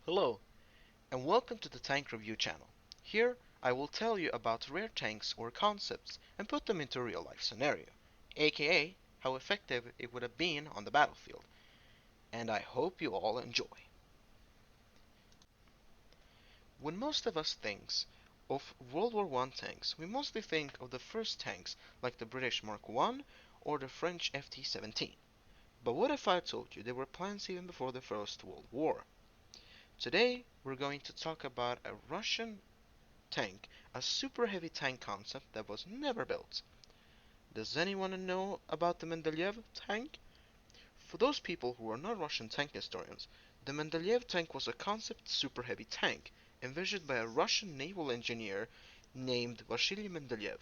Hello, and welcome to the Tank Review channel. Here, I will tell you about rare tanks or concepts and put them into a real life scenario, aka how effective it would have been on the battlefield. And I hope you all enjoy. When most of us thinks of World War I tanks, we mostly think of the first tanks like the British Mark I or the French FT-17. But what if I told you there were plans even before the First World War? Today, we're going to talk about a Russian tank, a super heavy tank concept that was never built. Does anyone know about the Mendeleev tank? For those people who are not Russian tank historians, the Mendeleev tank was a concept super heavy tank envisioned by a Russian naval engineer named Vasily Mendeleev,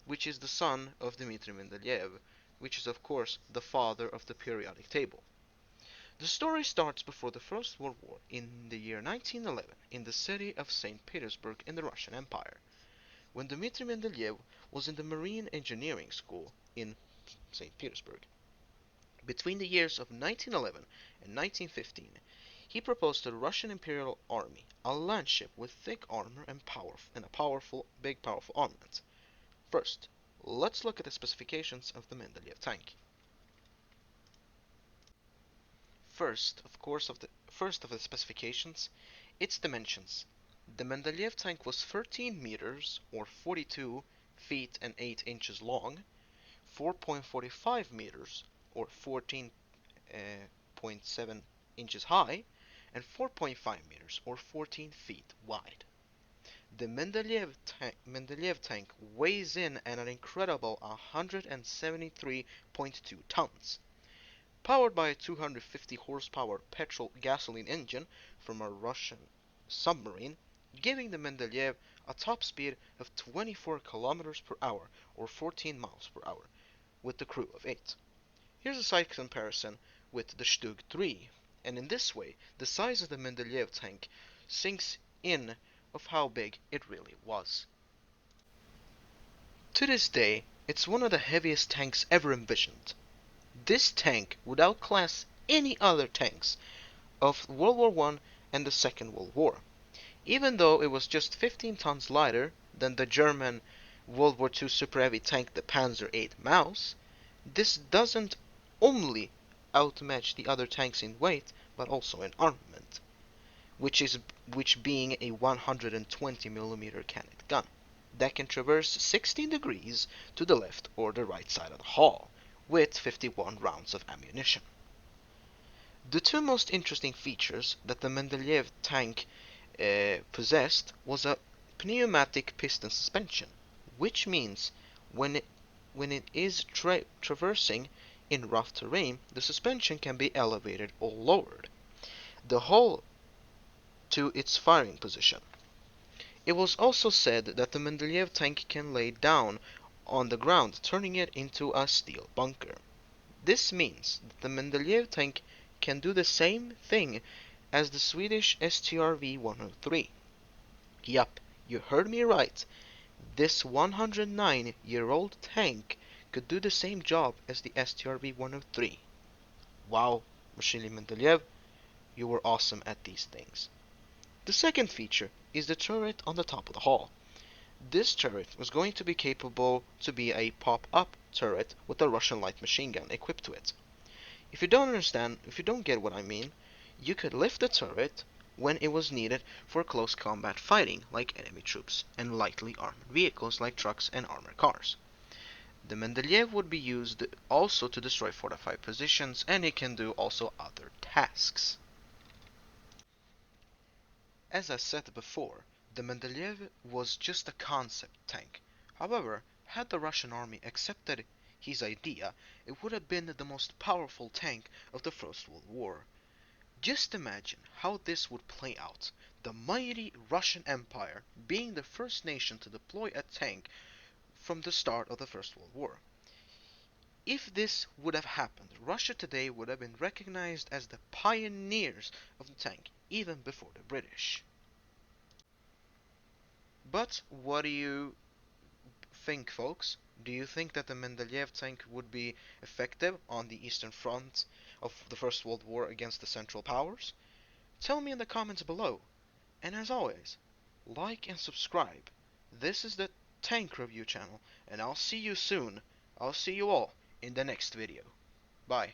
which is the son of Dmitry Mendeleev, which is of course the father of the periodic table. The story starts before the First World War in the year 1911 in the city of St. Petersburg in the Russian Empire. When Dmitry Mendeleev was in the Marine Engineering School in St. Petersburg. Between the years of 1911 and 1915, he proposed to the Russian Imperial Army a land ship with thick armor and a powerful armament. First, let's look at the specifications of the Mendeleev tank. First of the specifications, its dimensions. The Mendeleev tank was 13 meters or 42 feet and 8 inches long, 4.45 meters or 14.7 inches high, and 4.5 meters or 14 feet wide. The Mendeleev tank weighs in at an incredible 173.2 tons. Powered by a 250 horsepower petrol gasoline engine from a Russian submarine, giving the Mendeleev a top speed of 24 kilometers per hour or 14 miles per hour with the crew of 8. Here's a side comparison with the Stug 3, and in this way, the size of the Mendeleev tank sinks in of how big it really was. To this day, it's one of the heaviest tanks ever envisioned. This tank would outclass any other tanks of World War I and the Second World War, even though it was just 15 tons lighter than the German World War II super heavy tank the Panzer VIII Maus. This doesn't only outmatch the other tanks in weight, but also in armament, which being a 120 mm cannon gun that can traverse 16 degrees to the left or the right side of the hull, with 51 rounds of ammunition. The two most interesting features that the Mendeleev tank possessed was a pneumatic piston suspension, which means when it is traversing in rough terrain, the suspension can be elevated or lowered, the hull to its firing position. It was also said that the Mendeleev tank can lay down on the ground, turning it into a steel bunker. This means that the Mendeleev tank can do the same thing as the Swedish STRV-103. Yup, you heard me right. This 109-year-old tank could do the same job as the STRV-103. Wow, Vasily Mendeleev, you were awesome at these things. The second feature is the turret on the top of the hull. This turret was going to be capable to be a pop-up turret with a Russian light machine gun equipped to it. If you don't get what I mean, you could lift the turret when it was needed for close combat fighting like enemy troops and lightly armored vehicles like trucks and armored cars. The Mendeleev would be used also to destroy fortified positions, and it can do also other tasks. As I said before, the Mendeleev was just a concept tank. However, had the Russian army accepted his idea, it would have been the most powerful tank of the First World War. Just imagine how this would play out, the mighty Russian Empire being the first nation to deploy a tank from the start of the First World War. If this would have happened, Russia today would have been recognized as the pioneers of the tank, even before the British. But what do you think, folks? Do you think that the Mendeleev tank would be effective on the Eastern Front of the First World War against the Central Powers? Tell me in the comments below. And as always, like and subscribe. This is the Tank Review channel, and I'll see you soon. I'll see you all in the next video. Bye.